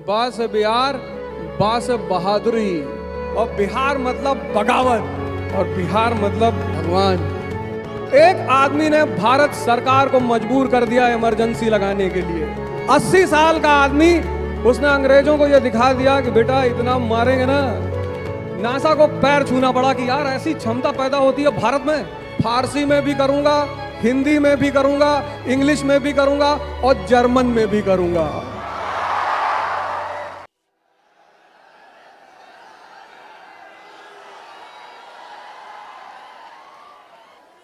बा से बिहार, बा से बहादुरी, और बिहार मतलब बगावत, और बिहार मतलब भगवान। एक आदमी ने भारत सरकार को मजबूर कर दिया इमरजेंसी लगाने के लिए। 80 साल का आदमी, उसने अंग्रेजों को यह दिखा दिया कि बेटा इतना मारेंगे ना। नासा को पैर छूना पड़ा कि यार ऐसी क्षमता पैदा होती है भारत में। फारसी में भी करूंगा, हिंदी में भी करूंगा, इंग्लिश में भी करूंगा और जर्मन में भी करूंगा।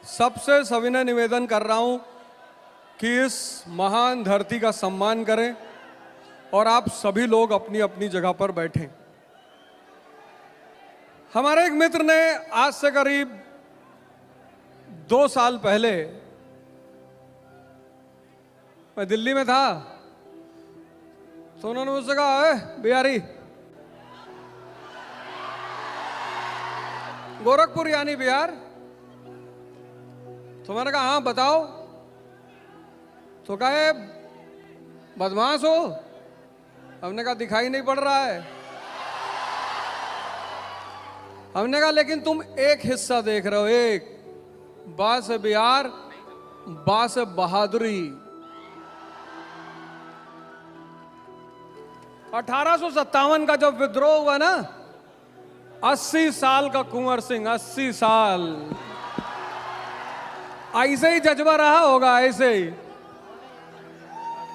सबसे सविनय निवेदन कर रहा हूं कि इस महान धरती का सम्मान करें और आप सभी लोग अपनी अपनी जगह पर बैठें। हमारे एक मित्र ने आज से करीब 2 साल पहले, मैं दिल्ली में था, तो उन्होंने मुझसे कहा, बिहारी, गोरखपुर यानी बिहार? तो मैंने कहा हाँ बताओ। तो कहे बदमाश हो? हमने कहा दिखाई नहीं पड़ रहा है। हमने कहा लेकिन तुम एक हिस्सा देख रहे हो, एक, बा से बिहार, बा से बहादुरी। 1857 का जब विद्रोह हुआ ना, 80 साल का कुंवर सिंह, 80 साल, ऐसे ही जज्बा रहा होगा, ऐसे ही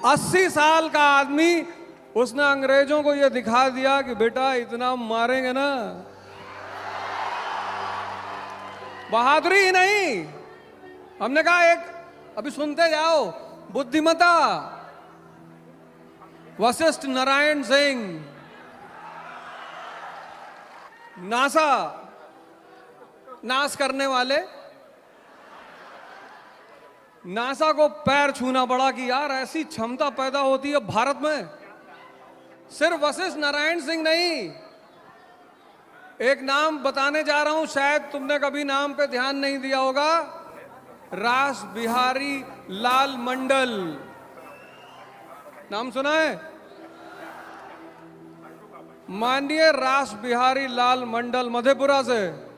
80 साल का आदमी, उसने अंग्रेजों को यह दिखा दिया कि बेटा इतना मारेंगे ना। बहादुरी ही नहीं, हमने कहा एक, अभी सुनते जाओ, बुद्धिमता, वशिष्ठ नारायण सिंह, नासा, नाश करने वाले, नासा को पैर छूना पड़ा कि यार ऐसी क्षमता पैदा होती है भारत में। सिर्फ वशिष्ठ नारायण सिंह नहीं, एक नाम बताने जा रहा हूं, शायद तुमने कभी नाम पे ध्यान नहीं दिया होगा, रास बिहारी लाल मंडल। नाम सुना है? माननीय रास बिहारी लाल मंडल, मधेपुरा से।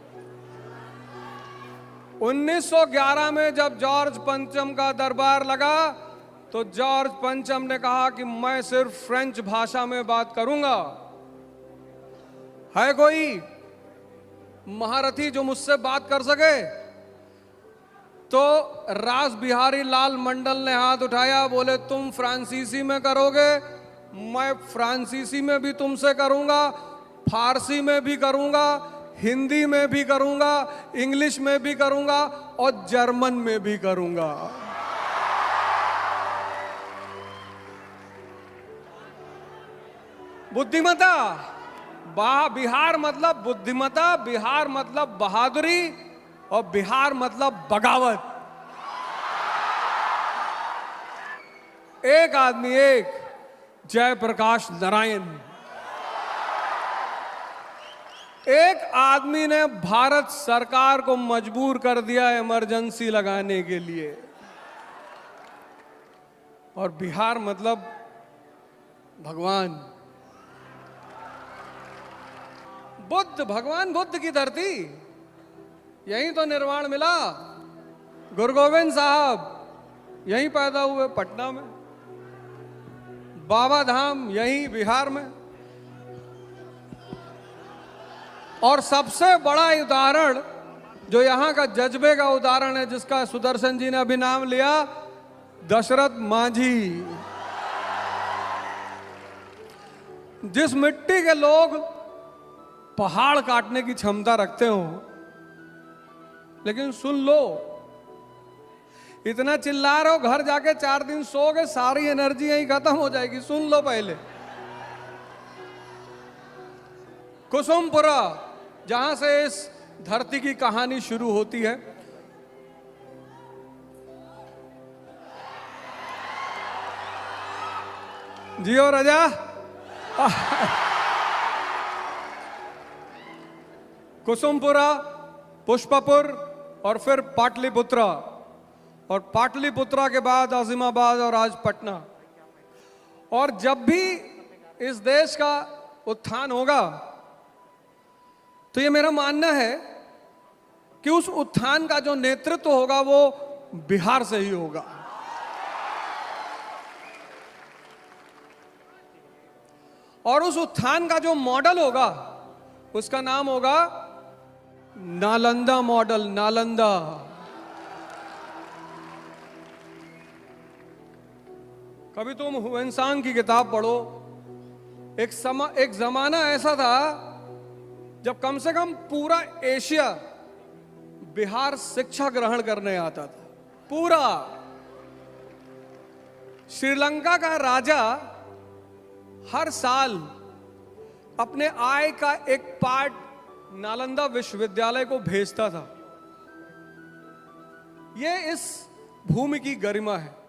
1911 में जब जॉर्ज पंचम का दरबार लगा, तो जॉर्ज पंचम ने कहा कि मैं सिर्फ फ्रेंच भाषा में बात करूंगा। है कोई महारथी जो मुझसे बात कर सके? तो रास बिहारी लाल मंडल ने हाथ उठाया, बोले तुम फ्रांसीसी में करोगे, मैं फ्रांसीसी में भी तुमसे करूंगा, फारसी में भी करूंगा, हिंदी में भी करूंगा, इंग्लिश में भी करूंगा और जर्मन में भी करूंगा। बुद्धिमता, बिहार मतलब बुद्धिमता, बिहार मतलब बहादुरी, और बिहार मतलब बगावत। एक आदमी, एक, जयप्रकाश नारायण। एक आदमी ने भारत सरकार को मजबूर कर दिया इमरजेंसी लगाने के लिए, और बिहार मतलब भगवान, बुद्ध, भगवान बुद्ध की धरती, यहीं तो निर्वाण मिला। गुरु गोविंद साहब यहीं पैदा हुए, पटना में। बाबा धाम यहीं बिहार में। और सबसे बड़ा उदाहरण जो यहां का जज्बे का उदाहरण है, जिसका सुदर्शन जी ने अभी नाम लिया, दशरथ मांझी। जिस मिट्टी के लोग पहाड़ काटने की क्षमता रखते हो, लेकिन सुन लो, इतना चिल्ला रहे हो, घर जाके 4 दिन सोओगे, सारी एनर्जी यहीं खत्म हो जाएगी। सुन लो पहले, कुसुमपुरा, जहां से इस धरती की कहानी शुरू होती है, जियो राजा। कुसुमपुरा, पुष्पपुर और फिर पाटलिपुत्रा, और पाटलिपुत्रा के बाद आजिमाबाद और आज पटना। और जब भी इस देश का उत्थान होगा तो ये मेरा मानना है कि उस उत्थान का जो नेतृत्व होगा वो बिहार से ही होगा। और उस उत्थान का जो मॉडल होगा उसका नाम होगा नालंदा मॉडल। नालंदा। कभी तुम हुएनसांग की किताब पढ़ो। एक जमाना ऐसा था जब कम से कम पूरा एशिया बिहार शिक्षा ग्रहण करने आता था। पूरा। श्रीलंका का राजा हर साल अपने आय का एक पार्ट नालंदा विश्वविद्यालय को भेजता था। यह इस भूमि की गरिमा है।